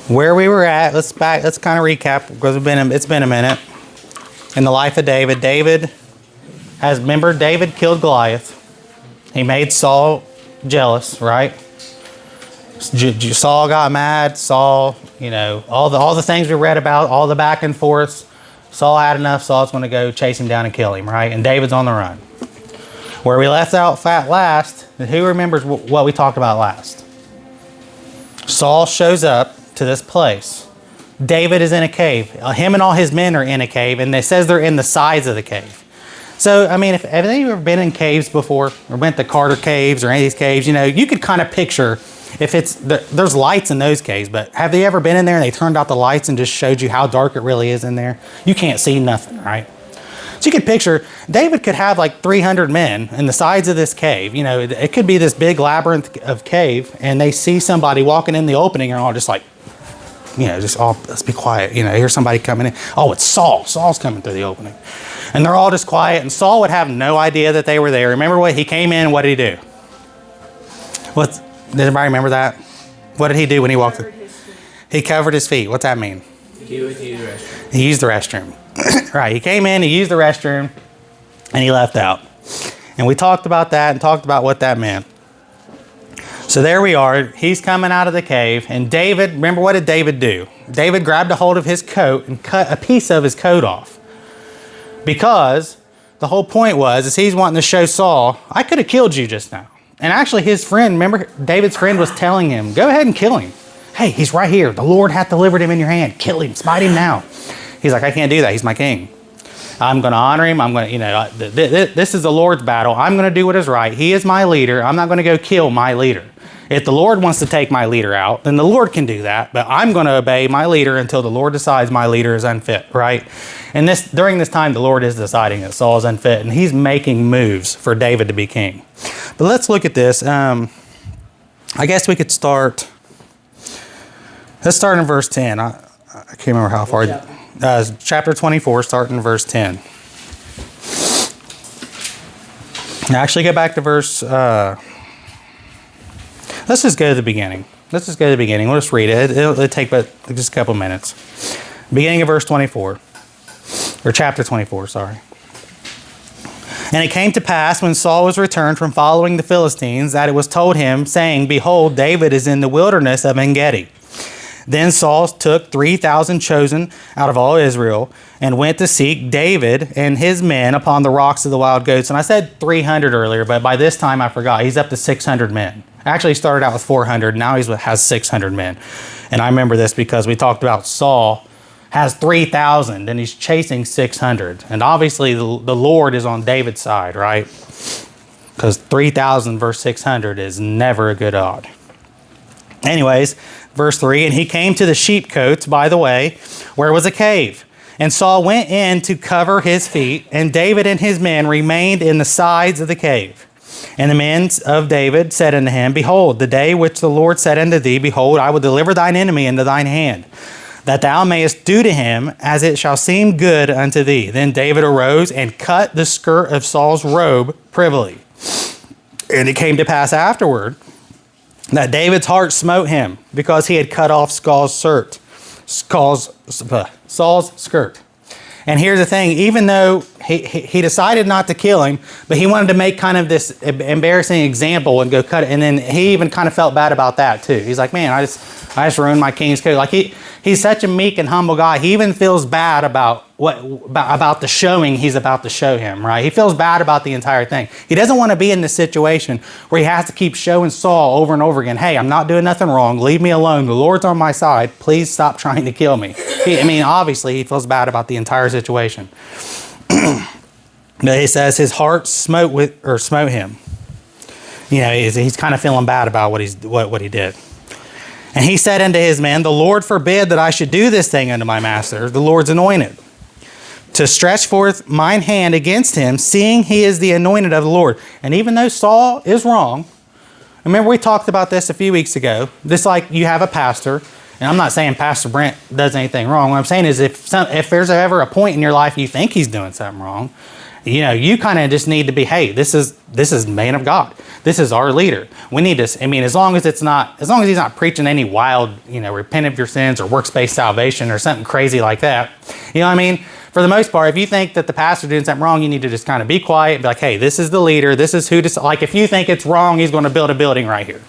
Where we were at, let's kind of recap because it's been a minute. In the life of David, David killed Goliath. He made Saul jealous, right? Saul got mad. Saul, all the things we read about, all the back and forth. Saul had enough. Saul's going to go chase him down and kill him, right? And David's on the run. Where we left out last, and who remembers what we talked about last? Saul shows up to this place. David is in a cave. Him and all his men are in a cave, and it says they're in the sides of the cave. So, have you ever been in caves before, or went to Carter Caves or any of these caves? You could kind of picture if there's lights in those caves, but have they ever been in there and they turned out the lights and just showed you how dark it really is in there? You can't see nothing, right? So you could picture David could have like 300 men in the sides of this cave. It could be this big labyrinth of cave, and they see somebody walking in the opening and all just like, let's be quiet. Here's somebody coming in. Oh, it's Saul. Saul's coming through the opening. And they're all just quiet, and Saul would have no idea that they were there. Remember what he came in, what did he do? Did anybody remember that? What did he do when he walked through? He covered his feet. What's that mean? He used the restroom. He used the restroom. Right, he came in, he used the restroom, and he left out. And we talked about that and talked about what that meant. So there we are. He's coming out of the cave, and David, remember what did David do? David grabbed a hold of his coat and cut a piece of his coat off. Because the whole point is he's wanting to show Saul, I could have killed you just now. And actually his friend, remember David's friend was telling him, go ahead and kill him. Hey, he's right here. The Lord hath delivered him in your hand. Kill him, smite him now. He's like, I can't do that. He's my king. I'm going to honor him. I'm going to, this is the Lord's battle. I'm going to do what is right. He is my leader. I'm not going to go kill my leader. If the Lord wants to take my leader out, then the Lord can do that. But I'm going to obey my leader until the Lord decides my leader is unfit, right? And during this time, the Lord is deciding that Saul is unfit, and he's making moves for David to be king. But let's look at this. I guess we could start. Let's start in verse 10. I can't remember how far. Chapter 24, starting in verse 10. Now actually go back to verse... let's just go to the beginning. We'll just read it. It'll take but just a couple minutes. Beginning of verse 24. Or chapter 24, sorry. And it came to pass when Saul was returned from following the Philistines that it was told him, saying, Behold, David is in the wilderness of En-gedi. Then Saul took 3,000 chosen out of all Israel and went to seek David and his men upon the rocks of the wild goats. And I said 300 earlier, but by this time I forgot. He's up to 600 men. Actually, he started out with 400. Now he has 600 men. And I remember this because we talked about Saul has 3,000 and he's chasing 600. And obviously the Lord is on David's side, right? Because 3,000 versus 600 is never a good odd. Anyways, verse 3, and he came to the sheepcotes by the way, where was a cave. And Saul went in to cover his feet, and David and his men remained in the sides of the cave. And the men of David said unto him, Behold, the day which the Lord said unto thee, Behold, I will deliver thine enemy into thine hand, that thou mayest do to him as it shall seem good unto thee. Then David arose and cut the skirt of Saul's robe privily. And it came to pass afterward that David's heart smote him, because he had cut off Saul's skirt. And here's the thing, even though he decided not to kill him, but he wanted to make kind of this embarrassing example and go cut it. And then he even kind of felt bad about that too. He's like, man, I just ruined my king's coat. Like he's such a meek and humble guy. He even feels bad about about the showing he's about to show him, right? He feels bad about the entire thing. He doesn't want to be in this situation where he has to keep showing Saul over and over again, hey, I'm not doing nothing wrong. Leave me alone. The Lord's on my side. Please stop trying to kill me. Obviously, he feels bad about the entire situation. He says his heart smote him. He's kind of feeling bad about what he did. And he said unto his men, the Lord forbid that I should do this thing unto my master, the Lord's anointed, to stretch forth mine hand against him, seeing he is the anointed of the Lord. And even though Saul is wrong, remember we talked about this a few weeks ago, just like you have a pastor, and I'm not saying Pastor Brent does anything wrong. What I'm saying is if there's ever a point in your life you think he's doing something wrong, You kind of just need to be, hey, this is man of God. This is our leader. We need to, as long as he's not preaching any wild, repent of your sins or works-based salvation or something crazy like that. You know what I mean? For the most part, if you think that the pastor's doing something wrong, you need to just kind of be quiet and be like, hey, this is the leader. This is who, like if you think it's wrong, he's going to build a building right here.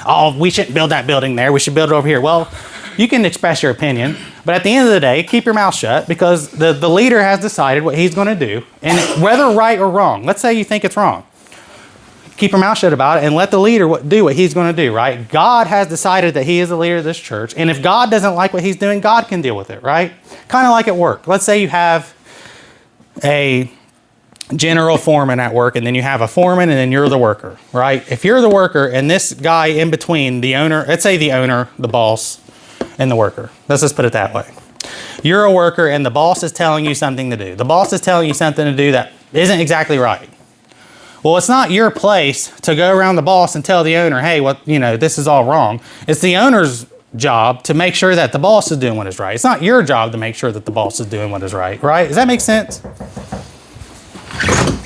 Oh, we shouldn't build that building there. We should build it over here. Well, you can express your opinion, but at the end of the day, keep your mouth shut because the leader has decided what he's going to do. And whether right or wrong, let's say you think it's wrong. Keep your mouth shut about it and let the leader do what he's going to do, right? God has decided that he is the leader of this church. And if God doesn't like what he's doing, God can deal with it, right? Kind of like at work. Let's say you have a general foreman at work and then you have a foreman and then you're the worker, right? If you're the worker and this guy in between the owner, let's say the owner, the boss, and the worker. Let's just put it that way. You're a worker and the boss is telling you something to do. The boss is telling you something to do that isn't exactly right. Well, it's not your place to go around the boss and tell the owner, hey, this is all wrong. It's the owner's job to make sure that the boss is doing what is right. It's not your job to make sure that the boss is doing what is right, right? Does that make sense?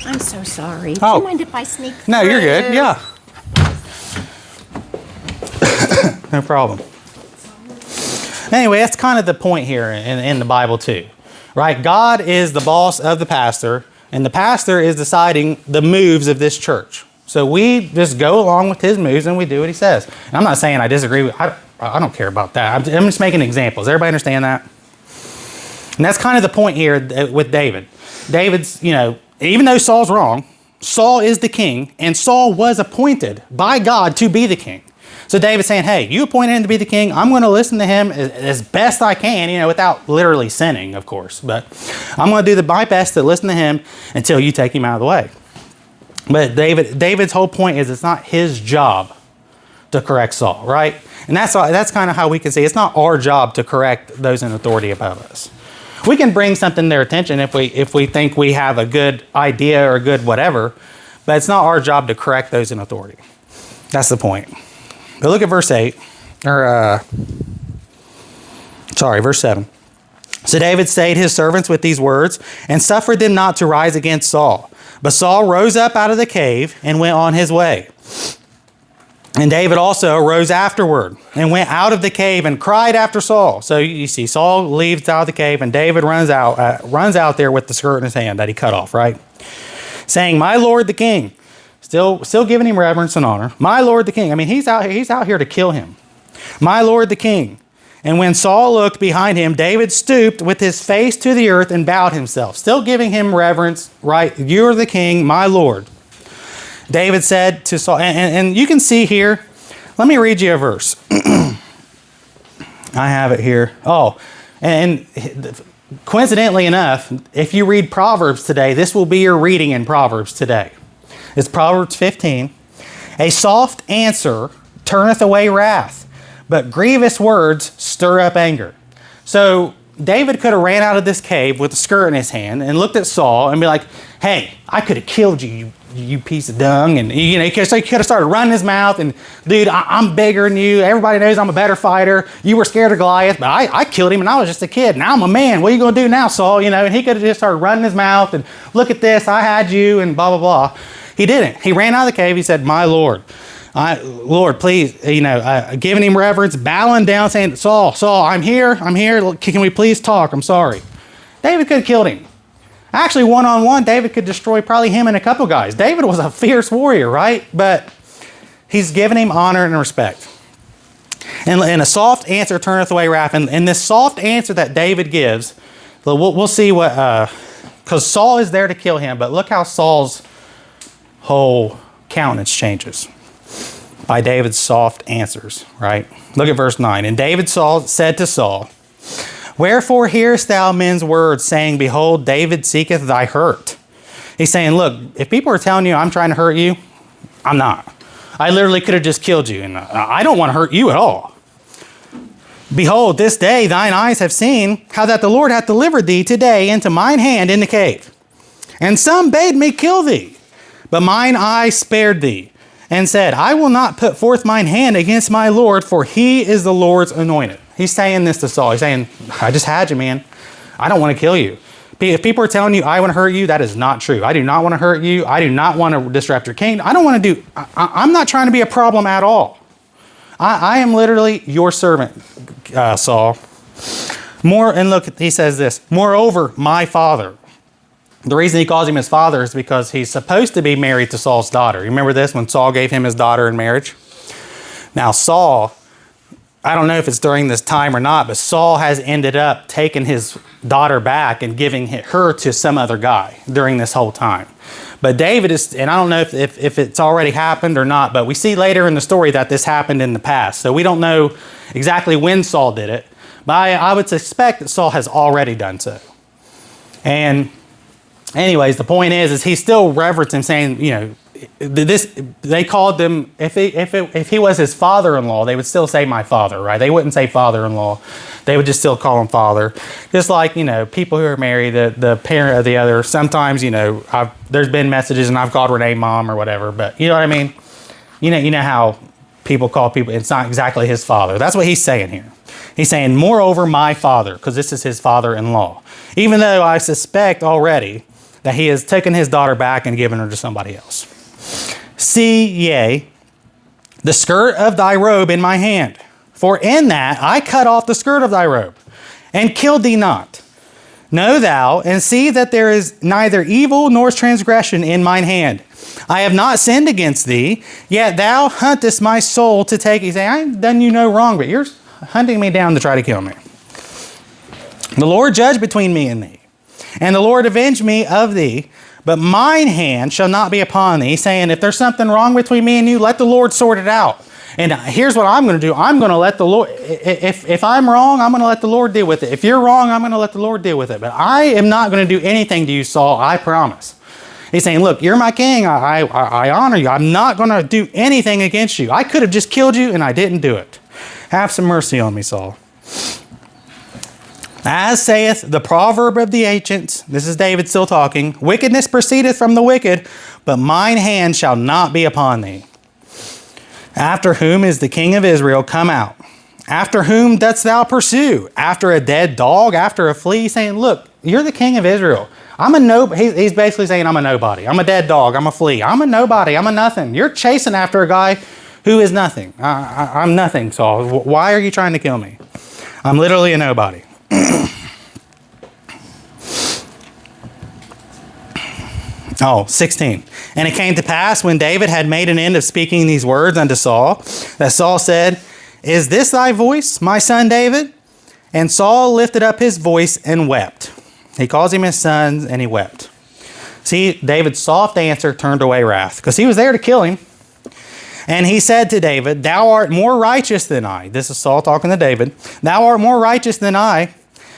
I'm so sorry. Oh. Do you mind if I sneak No, through? you're good. Yeah. No problem. Anyway, that's kind of the point here in the Bible too, right? God is the boss of the pastor, and the pastor is deciding the moves of this church. So we just go along with his moves and we do what he says. And I'm not saying I disagree with, I don't care about that. I'm just making examples. Everybody understand that? And that's kind of the point here with David. David's, even though Saul's wrong, Saul is the king, and Saul was appointed by God to be the king. So David's saying, hey, you appointed him to be the king. I'm going to listen to him as best I can, without literally sinning, of course. But I'm going to do my best to listen to him until you take him out of the way. But David's whole point is it's not his job to correct Saul, right? And that's kind of how we can see it's not our job to correct those in authority above us. We can bring something to their attention if we think we have a good idea or a good whatever, but it's not our job to correct those in authority. That's the point. But look at verse 8, verse 7. So David stayed his servants with these words and suffered them not to rise against Saul. But Saul rose up out of the cave and went on his way. And David also arose afterward and went out of the cave and cried after Saul. So you see, Saul leaves out of the cave and David runs out there with the skirt in his hand that he cut off, right? Saying, my Lord the king. Still giving him reverence and honor. My Lord the king. He's out here to kill him. My Lord the king. And when Saul looked behind him, David stooped with his face to the earth and bowed himself. Still giving him reverence, right? You're the king, my Lord. David said to Saul, and you can see here, let me read you a verse. I have it here. Oh, and coincidentally enough, if you read Proverbs today, this will be your reading in Proverbs today. It's Proverbs 15. A soft answer turneth away wrath, but grievous words stir up anger. So David could have ran out of this cave with a skirt in his hand and looked at Saul and be like, hey, I could have killed you, you piece of dung. And he could have started running his mouth and, dude, I'm bigger than you. Everybody knows I'm a better fighter. You were scared of Goliath, but I killed him and I was just a kid. Now I'm a man. What are you going to do now, Saul? And he could have just started running his mouth and look at this, I had you and blah, blah, blah. He didn't. He ran out of the cave. He said, my Lord, Lord, please, giving him reverence, bowing down, saying, Saul, I'm here. Can we please talk? I'm sorry. David could have killed him. Actually, one-on-one, David could destroy probably him and a couple guys. David was a fierce warrior, right? But he's giving him honor and respect. And a soft answer turneth away wrath. And this soft answer that David gives, we'll see what, because Saul is there to kill him, but look how Saul's whole countenance changes by David's soft answers, right? Look at verse 9. And David said to Saul, wherefore hearest thou men's words, saying, behold, David seeketh thy hurt. He's saying, look, if people are telling you I'm trying to hurt you, I'm not. I literally could have just killed you, and I don't want to hurt you at all. Behold, this day thine eyes have seen how that the Lord hath delivered thee today into mine hand in the cave. And some bade me kill thee, but mine eye spared thee, and said, I will not put forth mine hand against my Lord, for he is the Lord's anointed. He's saying this to Saul. He's saying, I just had you, man. I don't want to kill you. If people are telling you, I want to hurt you, that is not true. I do not want to hurt you. I do not want to disrupt your kingdom. I don't want to do, I'm not trying to be a problem at all. I am literally your servant, Saul. And look, he says this, moreover, my father. The reason he calls him his father is because he's supposed to be married to Saul's daughter. You remember this when Saul gave him his daughter in marriage? Now Saul, I don't know if it's during this time or not, but Saul has ended up taking his daughter back and giving her to some other guy during this whole time. But David is, and I don't know if it's already happened or not, but we see later in the story that this happened in the past. So we don't know exactly when Saul did it, but I would suspect that Saul has already done so. And anyways, the point is he's still reverencing, saying, you know, this, they called them, if he was his father-in-law, they would still say my father, right? They wouldn't say father-in-law. They would just still call him father. Just like, you know, people who are married, the parent of the other, sometimes, you know, there's been messages and I've called Renee mom or whatever, but you know what I mean? You know how people call people, it's not exactly his father. That's what he's saying here. He's saying, moreover, my father, because this is his father-in-law. Even though I suspect already that he has taken his daughter back and given her to somebody else. See, yea, the skirt of thy robe in my hand, for in that I cut off the skirt of thy robe, and killed thee not. Know thou, and see that there is neither evil nor transgression in mine hand. I have not sinned against thee, yet thou huntest my soul to take. You say, I ain't done you no wrong, but you're hunting me down to try to kill me. The Lord judge between me and thee, and the Lord avenge me of thee. But mine hand shall not be upon thee, saying, if there's something wrong between me and you, let the Lord sort it out. And here's what I'm going to do. I'm going to let the Lord, if I'm wrong, I'm going to let the Lord deal with it. If you're wrong, I'm going to let the Lord deal with it. But I am not going to do anything to you, Saul, I promise. He's saying, look, you're my king. I honor you. I'm not going to do anything against you. I could have just killed you, and I didn't do it. Have some mercy on me, Saul. As saith the proverb of the ancients, this is David still talking, wickedness proceedeth from the wicked, but mine hand shall not be upon thee. After whom is the king of Israel come out? After whom dost thou pursue? After a dead dog? After a flea? Saying, look, you're the king of Israel. He's basically saying, I'm a nobody. I'm a dead dog. I'm a flea. I'm a nobody. I'm a nothing. You're chasing after a guy who is nothing. I'm nothing, Saul. Why are you trying to kill me? I'm literally a nobody. 16. And it came to pass when David had made an end of speaking these words unto Saul, that Saul said, is this thy voice, my son David? And Saul lifted up his voice and wept. He calls him his son, and he wept. See, David's soft answer turned away wrath, because he was there to kill him. And he said to David, thou art more righteous than I. This is Saul talking to David. Thou art more righteous than I,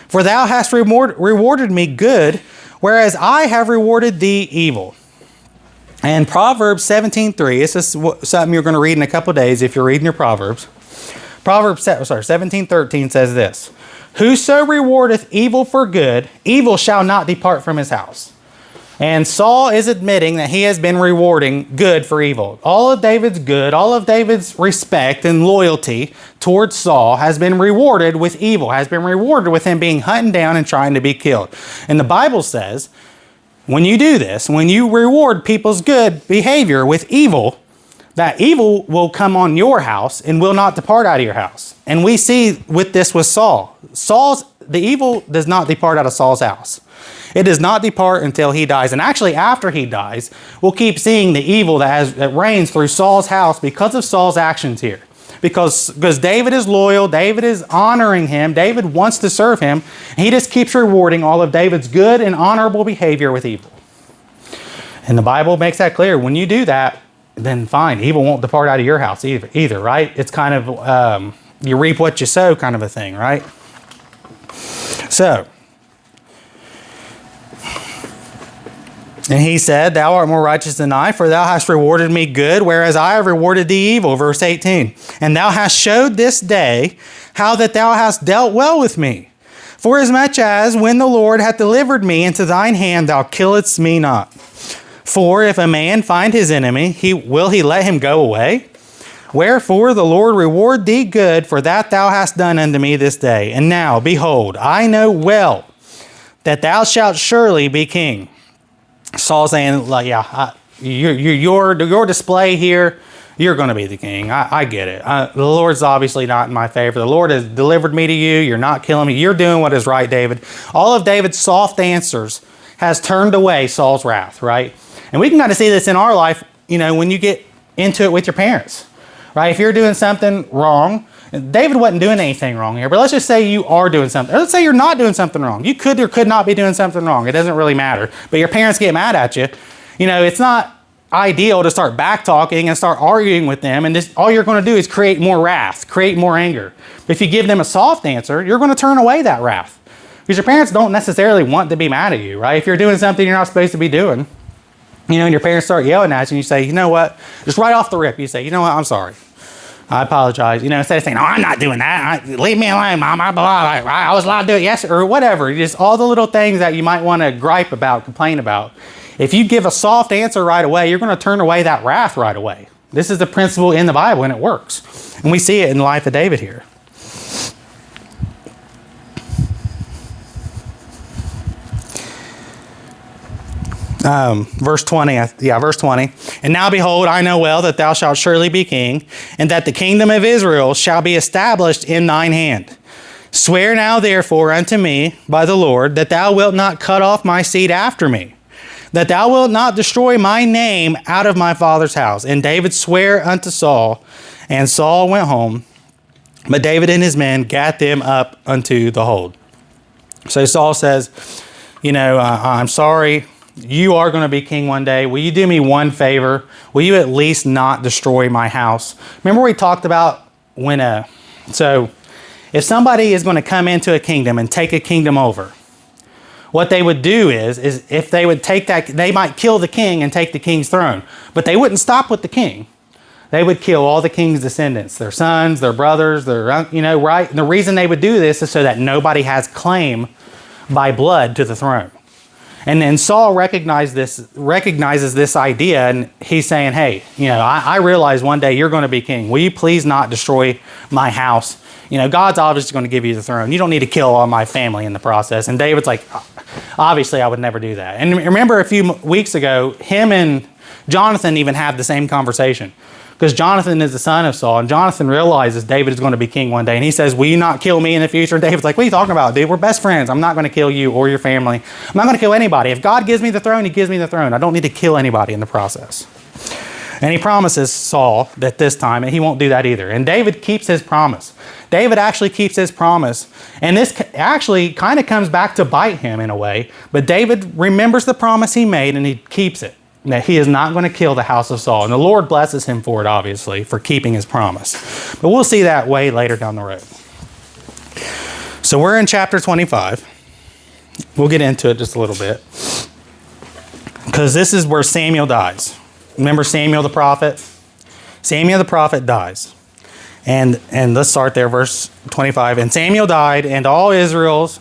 for thou hast rewarded me good, whereas I have rewarded thee evil. And Proverbs 17:3, this is something you're going to read in a couple of days if you're reading your Proverbs. Proverbs 17:13 says this, whoso rewardeth evil for good, evil shall not depart from his house. And Saul is admitting that he has been rewarding good for evil. All of David's good, all of David's respect and loyalty towards Saul has been rewarded with evil, has been rewarded with him being hunted down and trying to be killed. And the Bible says, when you do this, when you reward people's good behavior with evil, that evil will come on your house and will not depart out of your house. And we see with this with Saul. The evil does not depart out of Saul's house. It does not depart until he dies. And actually, after he dies, we'll keep seeing the evil that reigns through Saul's house because of Saul's actions here. Because David is loyal, David is honoring him, David wants to serve him. He just keeps rewarding all of David's good and honorable behavior with evil. And the Bible makes that clear. When you do that, then fine, evil won't depart out of your house either, right? It's kind of, you reap what you sow kind of a thing, right? So, and he said, thou art more righteous than I, for thou hast rewarded me good, whereas I have rewarded thee evil. Verse 18. And thou hast showed this day how that thou hast dealt well with me. For as much as when the Lord hath delivered me into thine hand, thou killedst me not. For if a man find his enemy, will he let him go away? Wherefore the Lord reward thee good for that thou hast done unto me this day. And now, behold, I know well that thou shalt surely be king. Saul saying, like, yeah, your display here, you're going to be the king. I get it. The Lord's obviously not in my favor. The Lord has delivered me to you. You're not killing me. You're doing what is right, David. All of David's soft answers has turned away Saul's wrath, right? And we can kind of see this in our life, when you get into it with your parents, right? If you're doing something wrong, David wasn't doing anything wrong here, but let's just say you are doing something. Or let's say you're not doing something wrong. You could or could not be doing something wrong. It doesn't really matter. But your parents get mad at you. It's not ideal to start back talking and start arguing with them, and all you're going to do is create more wrath, create more anger. But if you give them a soft answer, you're going to turn away that wrath, because your parents don't necessarily want to be mad at you, right? If you're doing something you're not supposed to be doing, and your parents start yelling at you, and you say, you know what, just right off the rip, you say, you know what, I'm sorry, I apologize. Instead of saying, no, I'm not doing that, leave me alone, Mom, I was allowed to do it, yes, or whatever. Just all the little things that you might want to gripe about, complain about. If you give a soft answer right away, you're going to turn away that wrath right away. This is the principle in the Bible, and it works. And we see it in the life of David here. Verse 20. And now behold, I know well that thou shalt surely be king, and that the kingdom of Israel shall be established in thine hand. Swear now therefore unto me by the Lord, that thou wilt not cut off my seed after me, that thou wilt not destroy my name out of my father's house. And David sware unto Saul, and Saul went home, but David and his men gat them up unto the hold. So Saul says, I'm sorry, you are going to be king one day. Will you do me one favor? Will you at least not destroy my house? Remember we talked about so if somebody is going to come into a kingdom and take a kingdom over, what they would do is if they would take that, they might kill the king and take the king's throne. But they wouldn't stop with the king. They would kill all the king's descendants, their sons, their brothers, right? And the reason they would do this is so that nobody has claim by blood to the throne. And then Saul recognizes this idea, and he's saying, hey, I realize one day you're going to be king. Will you please not destroy my house? God's obviously going to give you the throne. You don't need to kill all my family in the process. And David's like, obviously I would never do that. And remember a few weeks ago, him and Jonathan even had the same conversation, because Jonathan is the son of Saul, and Jonathan realizes David is going to be king one day. And he says, will you not kill me in the future? And David's like, what are you talking about, dude? We're best friends. I'm not going to kill you or your family. I'm not going to kill anybody. If God gives me the throne, he gives me the throne. I don't need to kill anybody in the process. And he promises Saul that this time he won't do that either. And David keeps his promise. David actually keeps his promise. And this actually kind of comes back to bite him in a way. But David remembers the promise he made, and he keeps it, that he is not going to kill the house of Saul. And the Lord blesses him for it, obviously, for keeping his promise. But we'll see that way later down the road. So we're in chapter 25. We'll get into it just a little bit, because this is where Samuel dies. Remember Samuel the prophet? Samuel the prophet dies. And let's start there, verse 25. And Samuel died, and all Israelites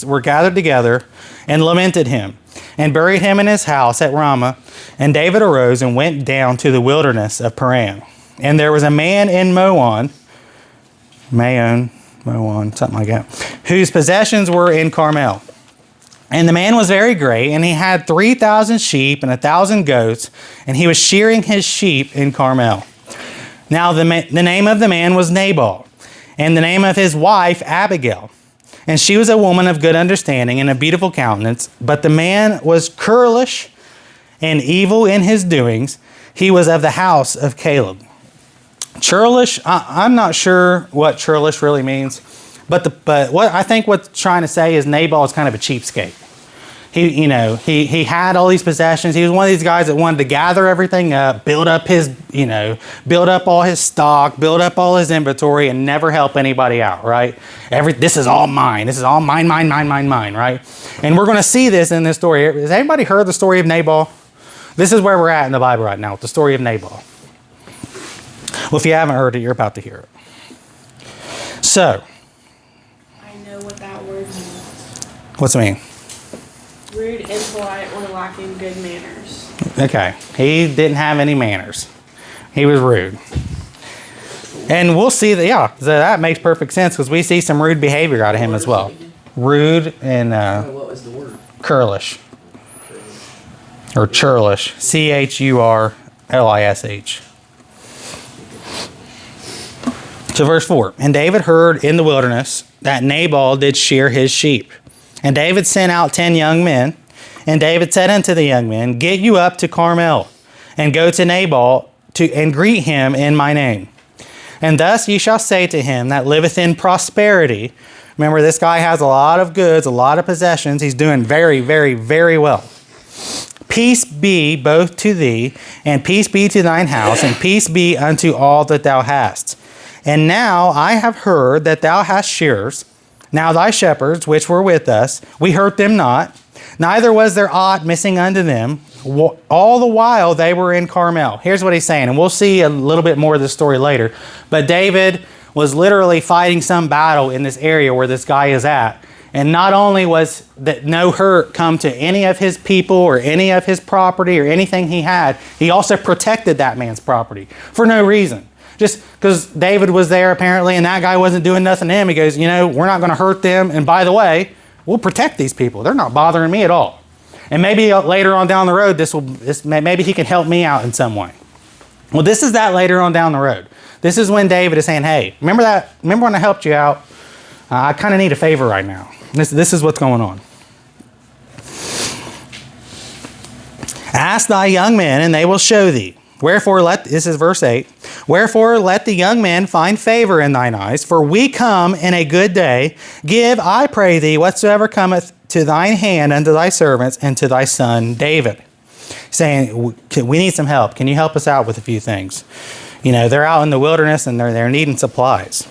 were gathered together and lamented him, and buried him in his house at Ramah. And David arose and went down to the wilderness of Paran. And there was a man in Maon, something like that, whose possessions were in Carmel. And the man was very great, and he had 3,000 sheep and 1,000 goats, and he was shearing his sheep in Carmel. Now the name of the man was Nabal, and the name of his wife Abigail. And she was a woman of good understanding and a beautiful countenance, but the man was churlish and evil in his doings. He was of the house of Caleb. Churlish, I'm not sure what churlish really means, but what I think what's trying to say is Nabal is kind of a cheapskate. He had all these possessions. He was one of these guys that wanted to gather everything up, build up all his stock, build up all his inventory, and never help anybody out, right? This is all mine. This is all mine, right? And we're going to see this in this story. Has anybody heard the story of Nabal? This is where we're at in the Bible right now, with the story of Nabal. Well, if you haven't heard it, you're about to hear it. So, I know what that word means. what's it mean? Rude, impolite, or lacking good manners. Okay. He didn't have any manners. He was rude. And we'll see that, so that makes perfect sense, because we see some rude behavior out of him as well. rude and What was the word? churlish. Or churlish. Churlish. So verse 4. And David heard in the wilderness that Nabal did shear his sheep. And David sent out 10 young men. And David said unto the young men, Get you up to Carmel, and go to Nabal and greet him in my name. And thus ye shall say to him that liveth in prosperity. Remember, this guy has a lot of goods, a lot of possessions. He's doing very, very, very well. Peace be both to thee, and peace be to thine house, and peace be unto all that thou hast. And now I have heard that thou hast shearers. Now thy shepherds, which were with us, we hurt them not, neither was there aught missing unto them, all the while they were in Carmel. Here's what he's saying, and we'll see a little bit more of this story later. But David was literally fighting some battle in this area where this guy is at. And not only was that no hurt come to any of his people or any of his property or anything he had, he also protected that man's property for no reason. Just because David was there apparently and that guy wasn't doing nothing to him, he goes, we're not going to hurt them. And by the way, we'll protect these people. They're not bothering me at all. And maybe later on down the road, maybe he can help me out in some way. Well, this is that later on down the road. This is when David is saying, hey, remember when I helped you out? I kind of need a favor right now. This is what's going on. Ask thy young men, and they will show thee. This is verse 8. Wherefore let the young men find favor in thine eyes, for we come in a good day. Give, I pray thee, whatsoever cometh to thine hand unto thy servants and to thy son David. Saying, we need some help. Can you help us out with a few things? They're out in the wilderness and they're needing supplies.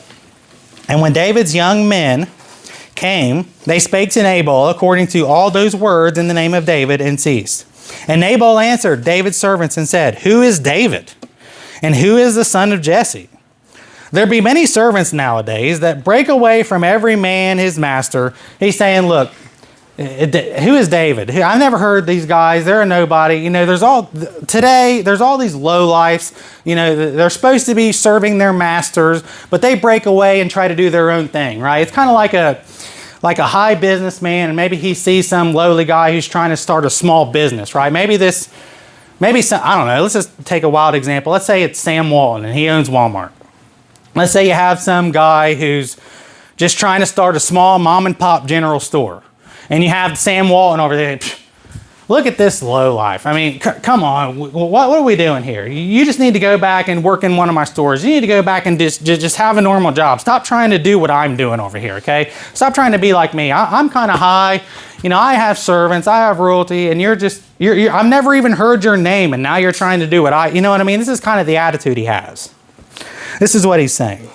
And when David's young men came, they spake to Nabal according to all those words in the name of David and ceased. And Nabal answered David's servants and said, Who is David? And who is the son of Jesse? There be many servants nowadays that break away from every man his master. He's saying, look, who is David? I've never heard these guys. They're a nobody. There's all these low lifes. They're supposed to be serving their masters, but they break away and try to do their own thing, right? It's kind of like a high businessman, and maybe he sees some lowly guy who's trying to start a small business, right? Maybe I don't know. Let's just take a wild example. Let's say it's Sam Walton and he owns Walmart. Let's say you have some guy who's just trying to start a small mom and pop general store. And you have Sam Walton over there. Look at this low life. I mean, come on. What are we doing here? You just need to go back and work in one of my stores. You need to go back and just have a normal job. Stop trying to do what I'm doing over here, okay? Stop trying to be like me. I'm kind of high. I have servants. I have royalty. And I've never even heard your name. And now you're trying to do what you know what I mean? This is kind of the attitude he has. This is what he's saying.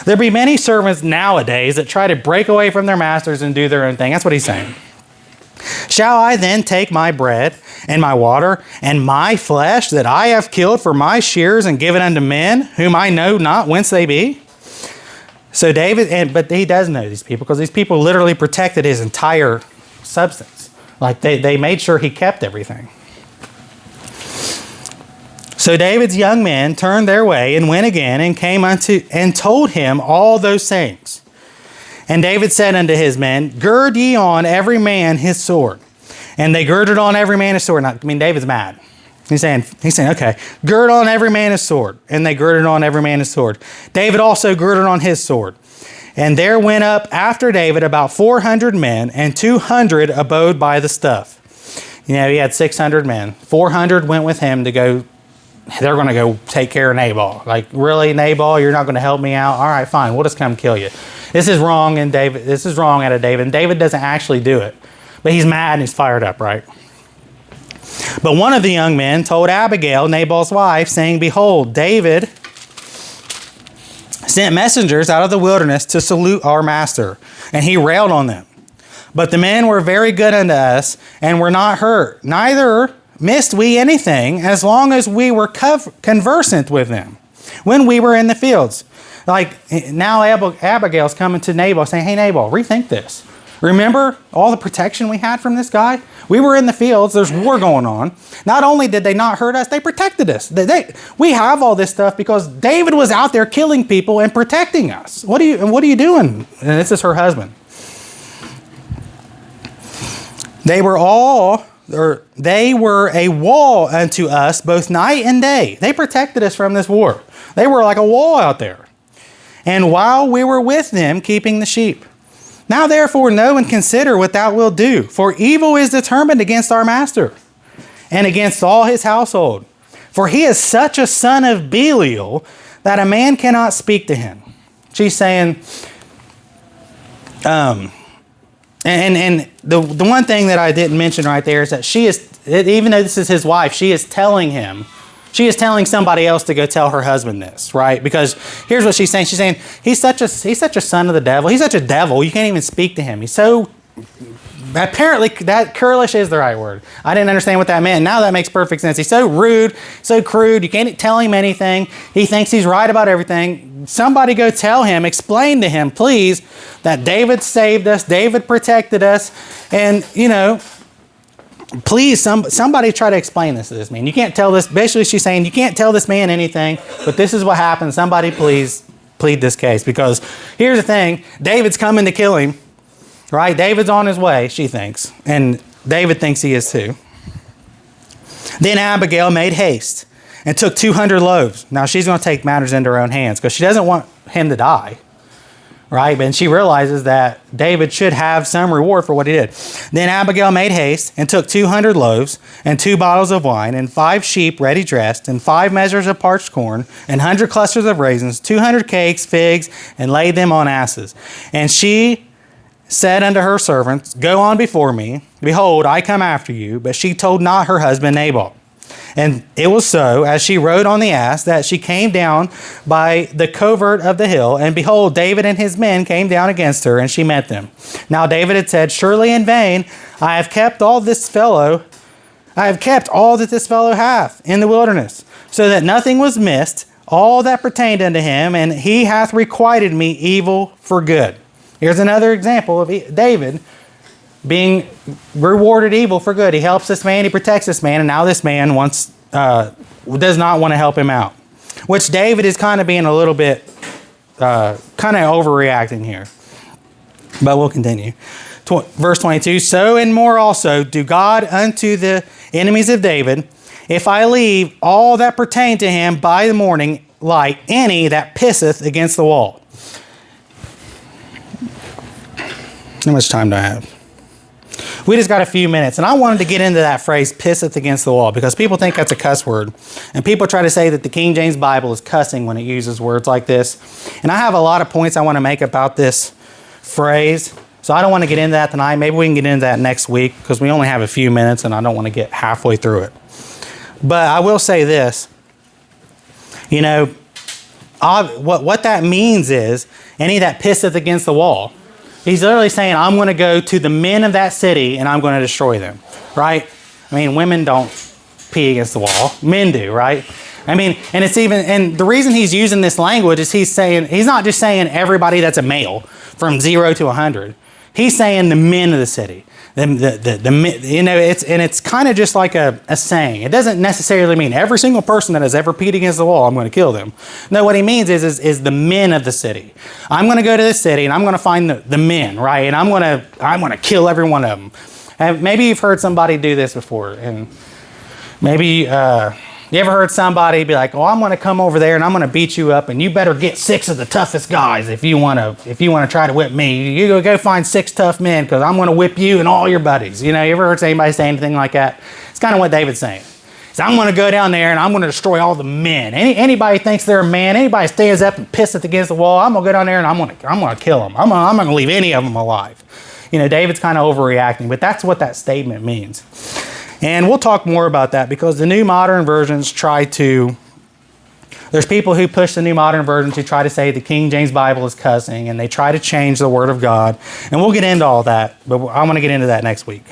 There be many servants nowadays that try to break away from their masters and do their own thing. That's what he's saying. Shall I then take my bread and my water and my flesh that I have killed for my shears and give it unto men whom I know not whence they be? So but he does know these people because these people literally protected his entire substance. Like they made sure he kept everything. So David's young men turned their way and went again and came and told him all those sayings. And David said unto his men, Gird ye on every man his sword. And they girded on every man his sword. David's mad. He's saying, okay, gird on every man his sword. And they girded on every man his sword. David also girded on his sword. And there went up after David about 400 men, and 200 abode by the stuff. He had 600 men. 400 went with him to go. They're going to go take care of Nabal. Like, really, Nabal, you're not going to help me out? All right, fine. We'll just come kill you. This is wrong, and this is wrong out of David. And David doesn't actually do it. But he's mad and he's fired up, right? But one of the young men told Abigail, Nabal's wife, saying, Behold, David sent messengers out of the wilderness to salute our master, and he railed on them. But the men were very good unto us, and were not hurt. Neither missed we anything, as long as we were conversant with them, when we were in the fields. Like, now Abigail's coming to Nabal saying, Hey, Nabal, rethink this. Remember all the protection we had from this guy? We were in the fields. There's war going on. Not only did they not hurt us, they protected us. We have all this stuff because David was out there killing people and protecting us. What are you doing? And this is her husband. They were a wall unto us both night and day. They protected us from this war. They were like a wall out there. And while we were with them, keeping the sheep. Now therefore know and consider what thou wilt do, for evil is determined against our master, and against all his household. For he is such a son of Belial, that a man cannot speak to him. She's saying, and the one thing that I didn't mention right there is that she is, even though this is his wife, she is telling somebody else to go tell her husband this, right? Because here's what she's saying. She's saying, he's such a son of the devil. He's such a devil. You can't even speak to him. He's so, apparently that curlish is the right word. I didn't understand what that meant. Now that makes perfect sense. He's so rude, so crude. You can't tell him anything. He thinks he's right about everything. Somebody go tell him, explain to him, please, that David saved us, David protected us, and, please, somebody try to explain this to this man. You can't tell this. Basically, she's saying, you can't tell this man anything, but this is what happened. Somebody please plead this case. Because here's the thing. David's coming to kill him, right? David's on his way, she thinks. And David thinks he is too. Then Abigail made haste and took 200 loaves. Now, she's going to take matters into her own hands because she doesn't want him to die. Right? And she realizes that David should have some reward for what he did. Then Abigail made haste and took 200 loaves and 2 bottles of wine and 5 sheep ready dressed and 5 measures of parched corn and 100 clusters of raisins, 200 cakes, figs, and laid them on asses. And she said unto her servants, Go on before me. Behold, I come after you. But she told not her husband Nabal. And it was so, as she rode on the ass, that she came down by the covert of the hill, and behold, David and his men came down against her, and she met them. Now David had said, Surely in vain I have kept all that this fellow hath in the wilderness, so that nothing was missed, all that pertained unto him, and he hath requited me evil for good. Here's another example of David being rewarded evil for good. He helps this man, he protects this man, and now this man does not want to help him out. Which David is kind of being a little bit, kind of overreacting here. But we'll continue. Verse 22, So and more also do God unto the enemies of David, if I leave all that pertain to him by the morning light, any that pisseth against the wall. How much time do I have? We just got a few minutes, and I wanted to get into that phrase, pisseth against the wall, because people think that's a cuss word. And people try to say that the King James Bible is cussing when it uses words like this. And I have a lot of points I want to make about this phrase, so I don't want to get into that tonight. Maybe we can get into that next week, because we only have a few minutes, and I don't want to get halfway through it. But I will say this. What that means is, any that pisseth against the wall. He's literally saying, I'm going to go to the men of that city and I'm going to destroy them, right? I mean, women don't pee against the wall. Men do, right? I mean, and the reason he's using this language is he's not just saying everybody that's a male from 0 to 100. He's saying the men of the city. It's kind of just like a saying. It doesn't necessarily mean every single person that has ever peed against the wall, I'm going to kill them. No, what he means is the men of the city. I'm going to go to this city and I'm going to find the men, right? And I'm going to kill every one of them. And maybe you've heard somebody do this before, and maybe you ever heard somebody be like, "Oh, I'm going to come over there and I'm going to beat you up, and you better get 6 of the toughest guys if you want to try to whip me. You go find 6 tough men because I'm going to whip you and all your buddies." You ever heard anybody say anything like that? It's kind of what David's saying. So I'm going to go down there and I'm going to destroy all the men. Anybody thinks they're a man, anybody stands up and pisses against the wall, I'm going to go down there and I'm going to kill them. I'm not going to leave any of them alive. David's kind of overreacting, but that's what that statement means. And we'll talk more about that because the New Modern Versions there's people who push the New Modern Versions who try to say the King James Bible is cussing, and they try to change the Word of God. And we'll get into all that, but I want to get into that next week.